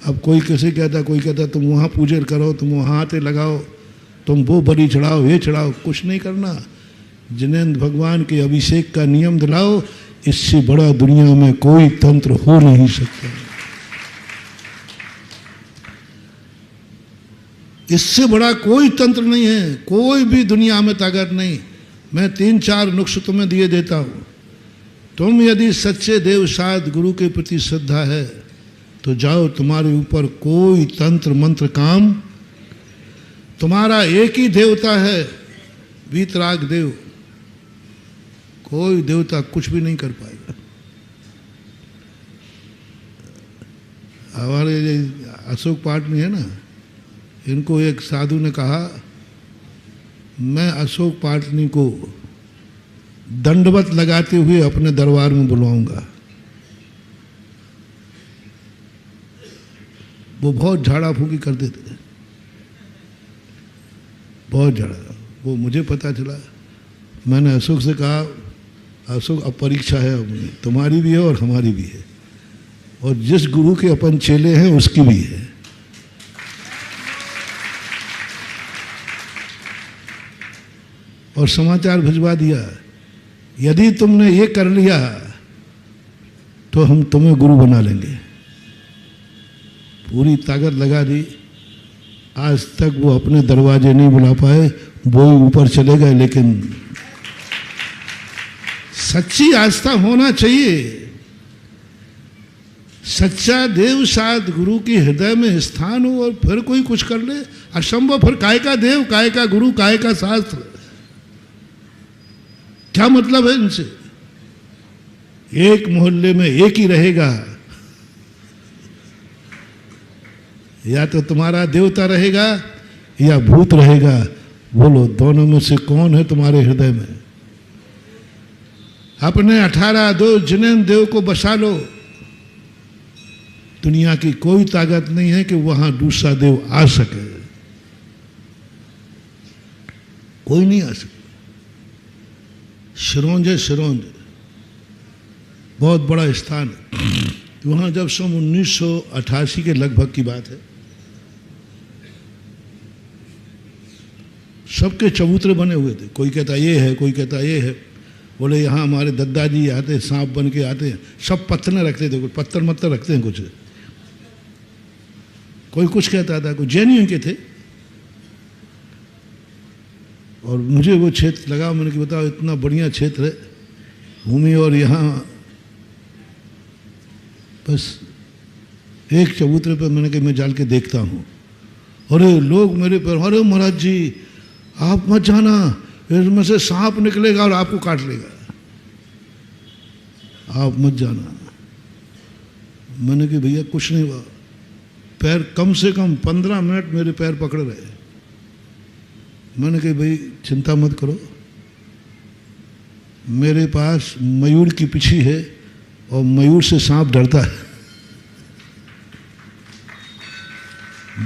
अब कोई कैसे कहता, कोई कहता तुम वहाँ पूजन करो, तुम वहाँ आते लगाओ, तुम वो बलि चढ़ाओ, ये चढ़ाओ। कुछ नहीं करना, जिनेंद्र भगवान के अभिषेक का नियम दिलाओ। इससे बड़ा दुनिया में कोई तंत्र हो नहीं सकता। इससे बड़ा कोई तंत्र नहीं है, कोई भी दुनिया में ताकत नहीं। मैं 3-4 नुस्खे तुम्हें दिए देता हूं। तुम यदि सच्चे देव साध गुरु के प्रति श्रद्धा है तो जाओ, तुम्हारे ऊपर कोई तंत्र मंत्र काम। तुम्हारा एक ही देवता है, वीतराग देव, कोई देवता कुछ भी नहीं कर पाएगा। हमारे अशोक पाटनी है ना, इनको एक साधु ने कहा मैं अशोक पाटनी को दंडवत लगाते हुए अपने दरबार में बुलवाऊंगा। वो बहुत झाड़ा फूकी करते थे, बहुत झाड़ा। वो मुझे पता चला, मैंने अशोक से कहा अशोक अब परीक्षा है, अपनी तुम्हारी भी है और हमारी भी है, और जिस गुरु के अपन चेले हैं उसकी भी है। और समाचार भिजवा दिया, यदि तुमने ये कर लिया तो हम तुम्हें गुरु बना लेंगे। पूरी ताकत लगा दी। आज तक वो अपने दरवाजे नहीं बुला पाए, वो ऊपर चले गए। लेकिन सच्ची आस्था होना चाहिए। सच्चा देव साध गुरु के हृदय में स्थान हो और फिर कोई कुछ कर ले, असंभव। फिर काय का देव, काय का गुरु, काय का शास्त्र, क्या मतलब है इनसे? एक मोहल्ले में एक ही रहेगा, या तो तुम्हारा देवता रहेगा या भूत रहेगा। बोलो दोनों में से कौन है तुम्हारे हृदय में? अपने 18 दो जिनेंद्र देव को बसा लो। दुनिया की कोई ताकत नहीं है कि वहां दूसरा देव आ सके, कोई नहीं आ सकता। सिरोंज है, सिरोंज बहुत बड़ा स्थान है वहाँ। जब सन 1988 के लगभग की बात है, सबके चबूतरे बने हुए थे। कोई कहता ये है, कोई कहता ये है। बोले यहाँ हमारे दादाजी आते, सांप बन के आते हैं। सब पत्थर रखते थे, कुछ पत्थर मत्थर रखते हैं कुछ। कोई कुछ कहता था, कोई जैनियों के थे। और मुझे वो क्षेत्र लगा, मैंने कि बताओ इतना बढ़िया क्षेत्र है भूमि, और यहाँ बस एक चबूतरे पर मैंने कि मैं जाल के देखता हूँ। अरे लोग मेरे पर, अरे महाराज जी आप मत जाना, इसमें से सांप निकलेगा और आपको काट लेगा, आप मत जाना। मैंने कि भैया कुछ नहीं हुआ। पैर कम से कम 15 मिनट मेरे पैर पकड़ रहे। मैंने कहा भाई चिंता मत करो, मेरे पास मयूर की पिछी है और मयूर से सांप डरता है।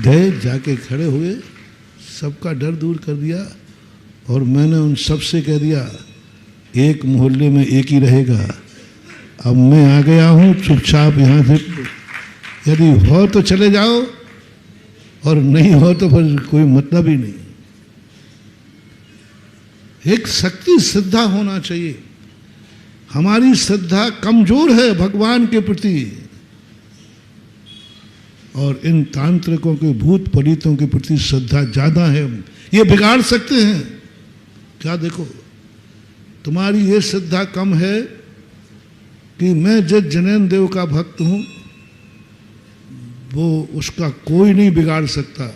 गए, जाके खड़े हुए, सबका डर दूर कर दिया। और मैंने उन सब से कह दिया एक मोहल्ले में एक ही रहेगा। अब मैं आ गया हूँ, चुपचाप यहाँ से यदि हो तो चले जाओ, और नहीं हो तो फिर कोई मतलब ही नहीं। एक शक्ति श्रद्धा होना चाहिए। हमारी श्रद्धा कमजोर है भगवान के प्रति, और इन तांत्रिकों के, भूत परीतों के प्रति श्रद्धा ज्यादा है। ये बिगाड़ सकते हैं क्या? देखो तुम्हारी ये श्रद्धा कम है कि मैं जिस जिनेंद्र देव का भक्त हूं वो उसका कोई नहीं बिगाड़ सकता।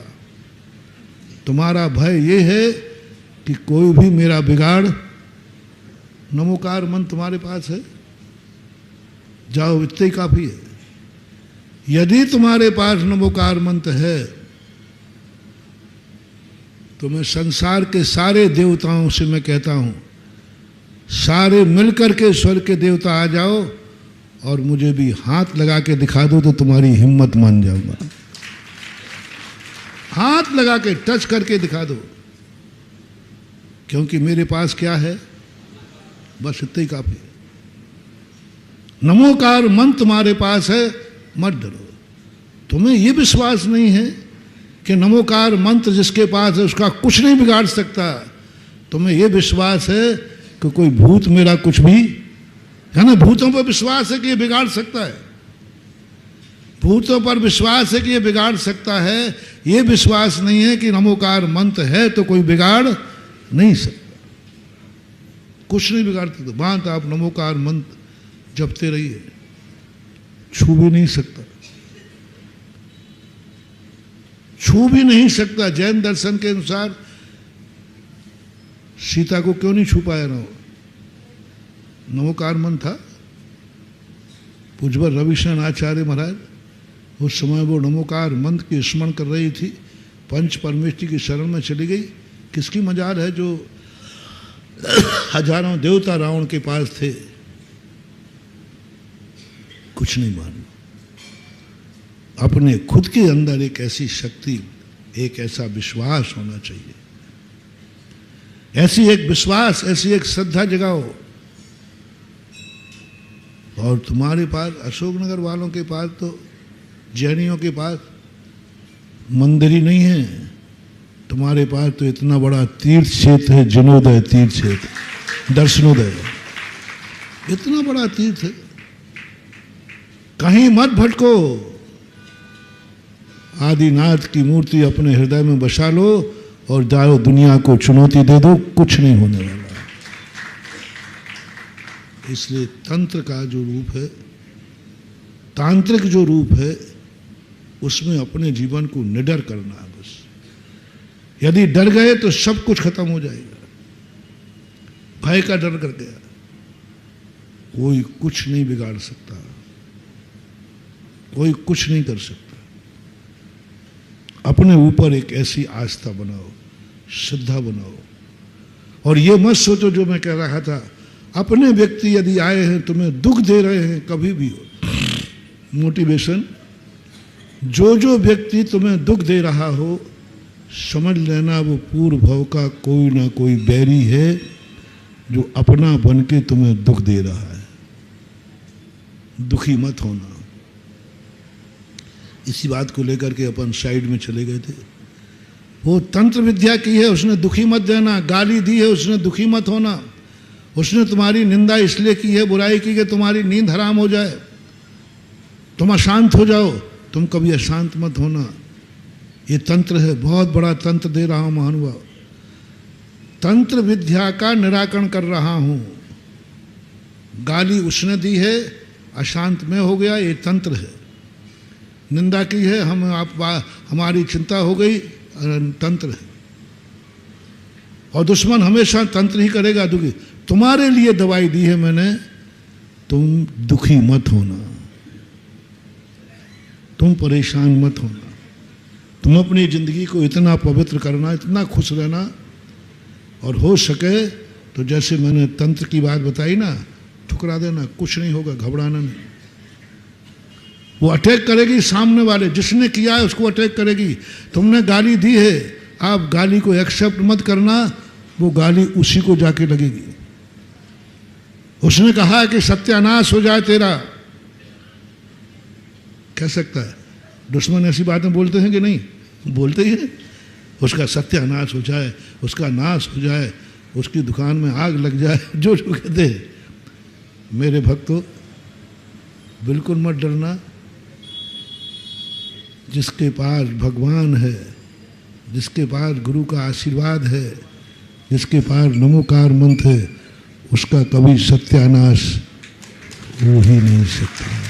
तुम्हारा भय ये है कि कोई भी मेरा बिगाड़। नमोकार मंत्र तुम्हारे पास है, जाओ, इतने ही काफी है। यदि तुम्हारे पास नमोकार मंत्र है तो मैं संसार के सारे देवताओं से मैं कहता हूं, सारे मिलकर के स्वर्ग के देवता आ जाओ और मुझे भी हाथ लगा के दिखा दो तो तुम्हारी हिम्मत मान जाऊंगा। हाथ लगा के टच करके दिखा दो, क्योंकि मेरे पास क्या है, बस इतना ही काफी है। नमोकार मंत्र तुम्हारे पास है, मत डरो। तुम्हें ये विश्वास नहीं है कि नमोकार मंत्र जिसके पास है उसका कुछ नहीं बिगाड़ सकता। तुम्हें ये विश्वास है कि कोई भूत मेरा कुछ भी, है ना, भूतों पर विश्वास है कि ये बिगाड़ सकता है, भूतों पर विश्वास है कि ये बिगाड़ सकता है। ये विश्वास नहीं है कि नमोकार मंत्र है तो कोई बिगाड़ नहीं सकता, कुछ नहीं बिगाड़ते। तो बात आप नमोकार मंत्र जपते रहिए, छू भी नहीं सकता, छू भी नहीं सकता। जैन दर्शन के अनुसार सीता को क्यों नहीं छू पाया ना? नमोकार मंत्र था। पूज्यवर रविशरण आचार्य महाराज उस समय वो नमोकार मंत्र की स्मरण कर रही थी, पंच परमेष्टि की शरण में चली गई। किसकी मजाल है जो हजारों देवता रावण के पास थे, कुछ नहीं मालूम। अपने खुद के अंदर एक ऐसी शक्ति, एक ऐसा विश्वास होना चाहिए, ऐसी एक विश्वास, ऐसी एक श्रद्धा जगाओ। और तुम्हारे पास, अशोकनगर वालों के पास तो, जैनियों के पास मंदिर ही नहीं है, तुम्हारे पास तो इतना बड़ा तीर्थ क्षेत्र है, जनोदय तीर्थ क्षेत्र, दर्शनोदय, इतना बड़ा तीर्थ है। कहीं मत भटको, आदिनाथ की मूर्ति अपने हृदय में बसा लो और जाओ दुनिया को चुनौती दे दो, कुछ नहीं होने वाला। इसलिए तंत्र का जो रूप है, तांत्रिक जो रूप है, उसमें अपने जीवन को निडर करना है बस। यदि डर गए तो सब कुछ खत्म हो जाएगा। भय का डर कर गया, कोई कुछ नहीं बिगाड़ सकता, कोई कुछ नहीं कर सकता। अपने ऊपर एक ऐसी आस्था बनाओ, श्रद्धा बनाओ। और ये मत सोचो जो मैं कह रहा था, अपने व्यक्ति यदि आए हैं तुम्हें दुख दे रहे हैं, कभी भी हो मोटिवेशन, जो व्यक्ति तुम्हें दुख दे रहा हो, समझ लेना वो पूर्व भव का कोई ना कोई बैरी है जो अपना बन के तुम्हें दुख दे रहा है। दुखी मत होना। इसी बात को लेकर के अपन साइड में चले गए थे। वो तंत्र विद्या की है, उसने दुखी मत देना। गाली दी है, उसने दुखी मत होना। उसने तुम्हारी निंदा इसलिए की है, बुराई की, कि तुम्हारी नींद हराम हो जाए, तुम अशांत हो जाओ। तुम कभी अशांत मत होना। ये तंत्र है, बहुत बड़ा तंत्र दे रहा हूं महानुभाव। तंत्र विद्या का निराकरण कर रहा हूं। गाली उसने दी है, अशांत में हो गया, ये तंत्र है। निंदा की है, हमारी चिंता हो गई, तंत्र है। और दुश्मन हमेशा तंत्र ही करेगा, दुखी। तुम्हारे लिए दवाई दी है मैंने, तुम दुखी मत होना, तुम परेशान मत होना। तुम अपनी जिंदगी को इतना पवित्र करना, इतना खुश रहना। और हो सके तो जैसे मैंने तंत्र की बात बताई ना, ठुकरा देना, कुछ नहीं होगा, घबराना नहीं। वो अटैक करेगी, सामने वाले जिसने किया है उसको अटैक करेगी। तुमने गाली दी है, आप गाली को एक्सेप्ट मत करना, वो गाली उसी को जाके लगेगी। उसने कहा है कि सत्यानाश हो जाए तेरा, कह सकता है। दुश्मन ऐसी बातें बोलते हैं कि नहीं? बोलते ही हैं। उसका सत्यानाश हो जाए, उसका नाश हो जाए, उसकी दुकान में आग लग जाए, जो जो कहते हैं। मेरे भक्तों, बिल्कुल मत डरना। जिसके पास भगवान है, जिसके पास गुरु का आशीर्वाद है, जिसके पास नमोकार मंत्र है, उसका कभी सत्यानाश हो ही नहीं सकता।